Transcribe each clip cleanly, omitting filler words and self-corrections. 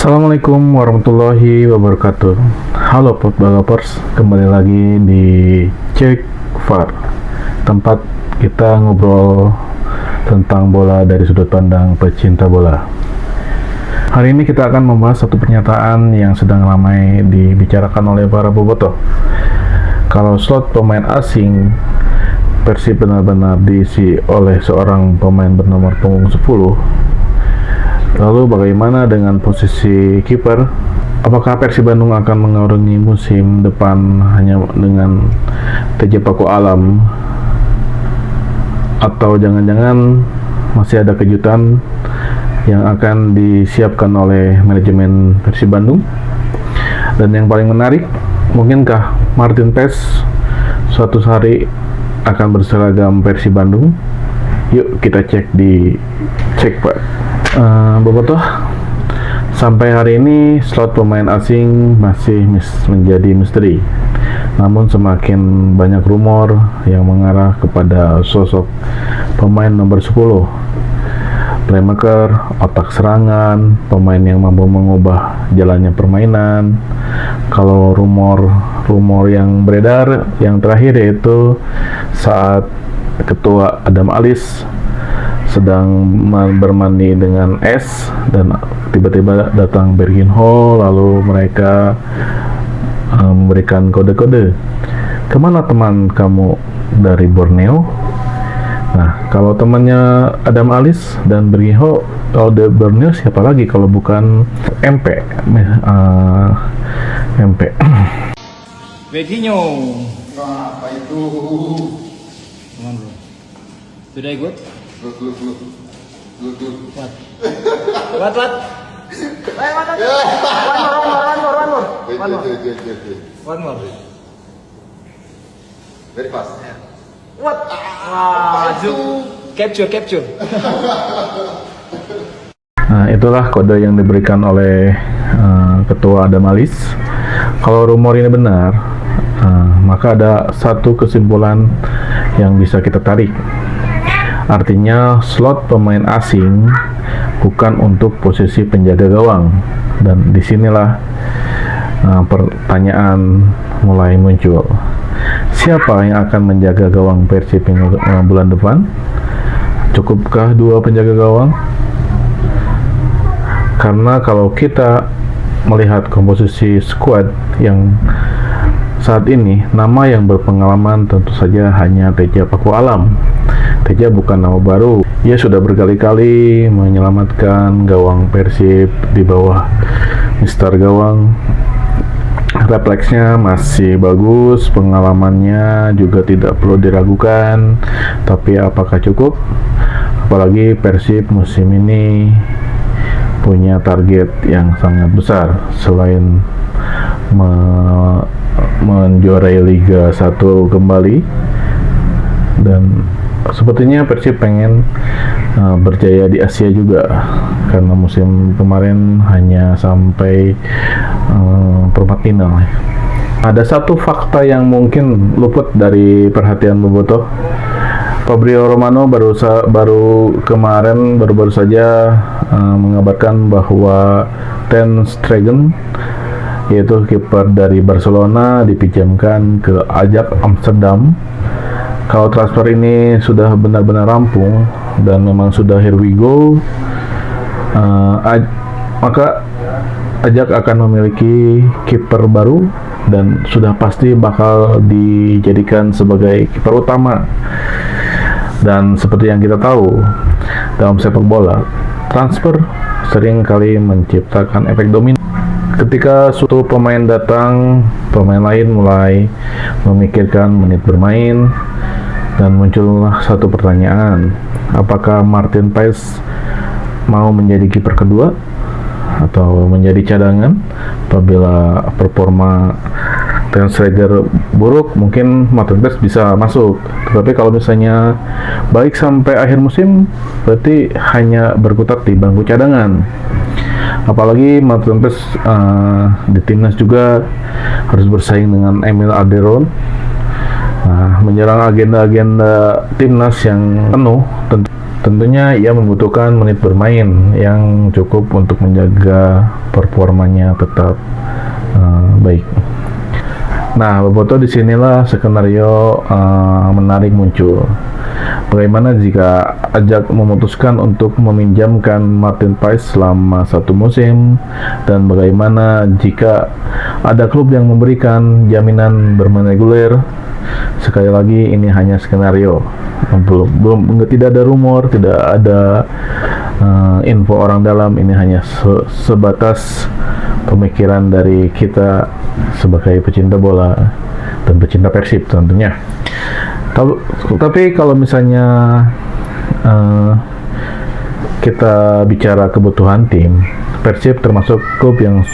Assalamualaikum warahmatullahi wabarakatuh. Halo football lovers, kembali lagi di Cek VAR, tempat kita ngobrol tentang bola dari sudut pandang pecinta bola. Hari ini kita akan membahas satu pernyataan yang sedang ramai dibicarakan oleh para bobotoh. Kalau slot pemain asing Persib benar-benar diisi oleh seorang pemain bernomor punggung 10, lalu bagaimana dengan posisi kiper? Apakah Persib Bandung akan mengarungi musim depan hanya dengan TJ Paku Alam? Atau jangan-jangan masih ada kejutan yang akan disiapkan oleh manajemen Persib Bandung? Dan yang paling menarik, mungkinkah Martin Paes suatu hari akan berseragam Persib Bandung? Yuk kita cek di Cek Pak. Bobotoh, sampai hari ini slot pemain asing masih menjadi misteri. Namun semakin banyak rumor yang mengarah kepada sosok pemain nomor 10, playmaker, otak serangan, pemain yang mampu mengubah jalannya permainan. Kalau rumor yang beredar yang terakhir yaitu saat Ketua Adam Alis sedang bermandi dengan es dan tiba-tiba datang Berginho, lalu mereka memberikan kode-kode, kemana teman kamu dari Borneo? Nah, kalau temannya Adam Alis dan Berginho, kalau dari Borneo siapa lagi kalau bukan MP? MP. Berginho. Apa itu? Come on, bro. Today good? Look. What? What? Hey, what? One more. Wait. One more. Very fast. What? Zoom. Capture. Nah, itulah kode yang diberikan oleh Ketua Adam Alis. Kalau rumor ini benar, maka ada satu kesimpulan yang bisa kita tarik. Artinya slot pemain asing bukan untuk posisi penjaga gawang, dan disinilah pertanyaan mulai muncul. Siapa yang akan menjaga gawang Persib bulan depan? Cukupkah dua penjaga gawang? Karena kalau kita melihat komposisi squad yang saat ini, nama yang berpengalaman tentu saja hanya TJ Paku Alam. TJ bukan nama baru. Ia sudah berkali-kali menyelamatkan gawang Persib di bawah Mister Gawang. Refleksnya masih bagus, pengalamannya juga tidak perlu diragukan. Tapi apakah cukup? Apalagi Persib musim ini punya target yang sangat besar selain menjuarai Liga 1 kembali, dan sepertinya Persib pengen berjaya di Asia juga, karena musim kemarin hanya sampai perempat final. Ada satu fakta yang mungkin luput dari perhatian bobotoh. Fabrizio Romano baru saja mengabarkan bahwa Ter Stegen, yaitu kiper dari Barcelona, dipinjamkan ke Ajax Amsterdam. Kalau transfer ini sudah benar-benar rampung dan memang sudah here we go, maka Ajax akan memiliki kiper baru dan sudah pasti bakal dijadikan sebagai kiper utama. Dan seperti yang kita tahu, dalam sepak bola, transfer sering kali menciptakan efek domino. Ketika suatu pemain datang, pemain lain mulai memikirkan menit bermain, dan muncullah satu pertanyaan, apakah Martin Paes mau menjadi kiper kedua atau menjadi cadangan? Apabila performa Ter Stegen buruk, mungkin Martin Paes bisa masuk. Tetapi kalau misalnya baik sampai akhir musim, berarti hanya berkutat di bangku cadangan. Apalagi Martin Paes di timnas juga harus bersaing dengan Emil Alderweireld. Nah, menjelang agenda-agenda timnas yang penuh, Tentunya ia membutuhkan menit bermain yang cukup untuk menjaga performanya tetap baik. Nah, Boboto, disinilah skenario menarik muncul. Bagaimana jika Ajax memutuskan untuk meminjamkan Martin Paes selama 1 musim, dan bagaimana jika ada klub yang memberikan jaminan bermain reguler? Sekali lagi, ini hanya skenario, tidak ada rumor, tidak ada info orang dalam. Ini hanya sebatas pemikiran dari kita sebagai pecinta bola dan pecinta Persib tentunya. Tapi kalau misalnya kita bicara kebutuhan tim, Persib termasuk klub yang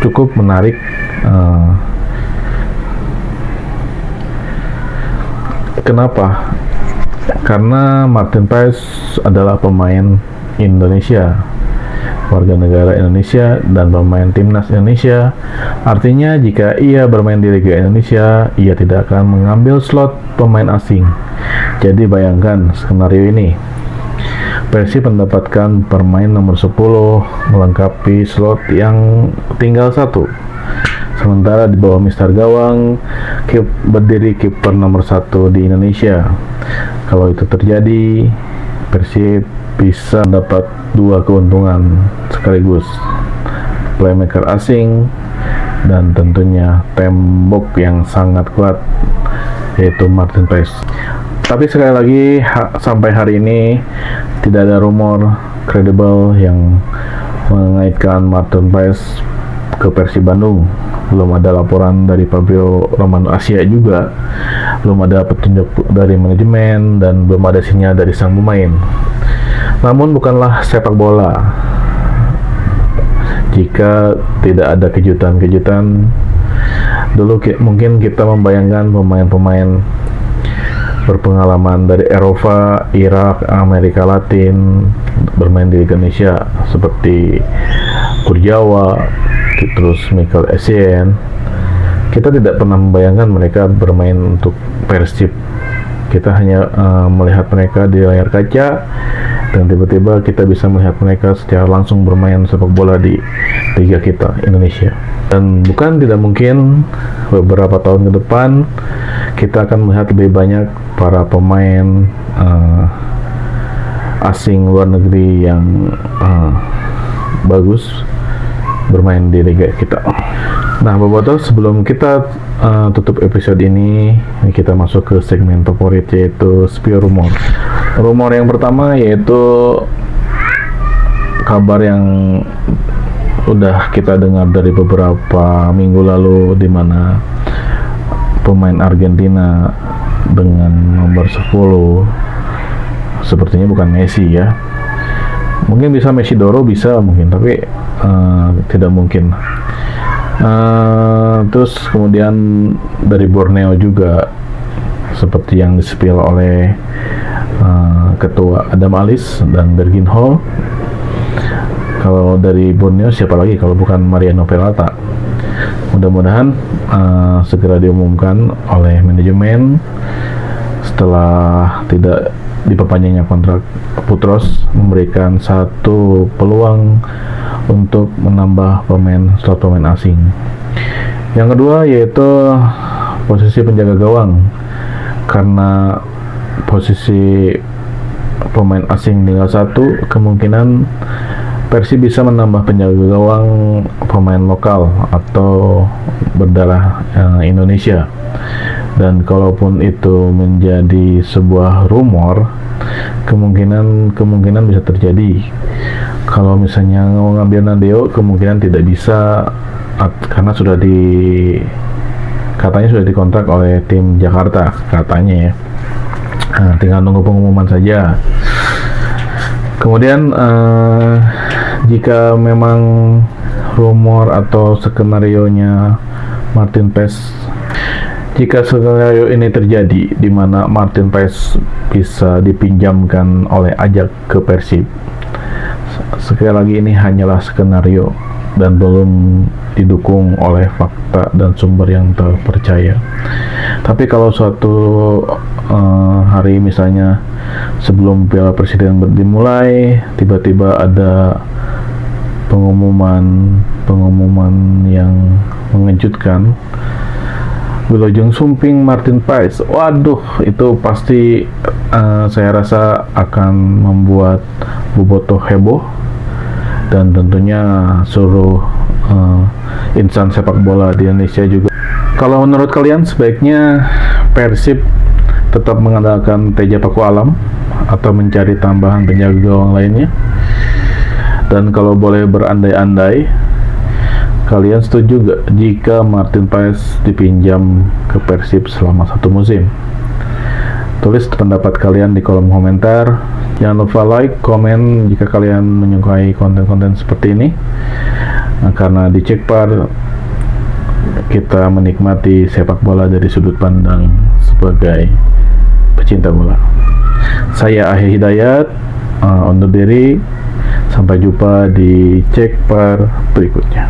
cukup menarik. Kenapa? Karena Martin Paes adalah pemain Indonesia, warga negara Indonesia, dan pemain timnas Indonesia. Artinya jika ia bermain di Liga Indonesia, ia tidak akan mengambil slot pemain asing. Jadi bayangkan skenario ini, Persib mendapatkan pemain nomor 10 melengkapi slot yang tinggal 1. Sementara di bawah Mister Gawang berdiri kiper nomor 1 di Indonesia. Kalau itu terjadi, Persib bisa mendapat 2 keuntungan sekaligus, playmaker asing dan tentunya tembok yang sangat kuat, yaitu Martin Paes. Tapi sekali lagi, sampai hari ini tidak ada rumor kredibel yang mengaitkan Martin Paes ke Persib Bandung. Belum ada laporan dari Fabio Romano Asia juga, belum ada petunjuk dari manajemen, dan belum ada sinyal dari sang pemain. Namun bukanlah sepak bola jika tidak ada kejutan-kejutan. Dulu mungkin kita membayangkan pemain-pemain berpengalaman dari Eropa, Irak, Amerika Latin bermain di Indonesia seperti Kurjawa, terus Michael Essien. Kita tidak pernah membayangkan mereka bermain untuk Persib. Kita hanya melihat mereka di layar kaca, dan tiba-tiba kita bisa melihat mereka secara langsung bermain sepak bola di liga kita, Indonesia. Dan bukan tidak mungkin beberapa tahun ke depan kita akan melihat lebih banyak para pemain asing luar negeri yang bagus bermain di liga kita. Nah, Boboto, sebelum kita tutup episode ini, kita masuk ke segmen favorit, yaitu spill rumor. Rumor yang pertama yaitu kabar yang udah kita dengar dari beberapa minggu lalu, di mana pemain Argentina dengan nomor 10, sepertinya bukan Messi ya. Mungkin bisa Messi Doro, bisa mungkin, tapi tidak mungkin. Terus kemudian dari Borneo juga, seperti yang di-spill oleh ketua Adam Alis dan Berginho. Kalau dari Borneo siapa lagi kalau bukan Mariano Peralta. Mudah-mudahan segera diumumkan oleh manajemen setelah tidak diperpanjangnya kontrak Putros, memberikan satu peluang untuk menambah slot pemain asing. Yang kedua yaitu posisi penjaga gawang, karena posisi pemain asing tinggal 1, kemungkinan Persib bisa menambah penjaga gawang pemain lokal atau berdarah Indonesia. Dan kalaupun itu menjadi sebuah rumor, kemungkinan bisa terjadi. Kalau misalnya mau ngambil Nandeo, kemungkinan tidak bisa, karena katanya sudah dikontrak oleh tim Jakarta katanya ya. Tinggal nunggu pengumuman saja. Kemudian jika memang rumor atau skenario-nya Martin Paes, jika skenario ini terjadi, di mana Martin Paes bisa dipinjamkan oleh Ajax ke Persib, sekali lagi ini hanyalah skenario, dan belum didukung oleh fakta dan sumber yang terpercaya. Tapi kalau suatu hari misalnya sebelum Piala Presiden dimulai, tiba-tiba ada pengumuman yang mengejutkan, Wilujeng Sumping Martin Paes, waduh, itu pasti saya rasa akan membuat Bobotoh heboh, dan tentunya seluruh insan sepak bola di Indonesia juga. Kalau menurut kalian sebaiknya Persib tetap mengandalkan Teja Paku Alam atau mencari tambahan penjaga gawang lainnya? Dan kalau boleh berandai-andai, kalian setuju gak jika Martin Paes dipinjam ke Persib selama 1 musim? Tulis pendapat kalian di kolom komentar. Jangan lupa like, komen jika kalian menyukai konten-konten seperti ini. Nah, karena di Cekpar kita menikmati sepak bola dari sudut pandang sebagai pecinta bola. Saya Ahya Hidayat, undur diri. Sampai jumpa di Cekpar berikutnya.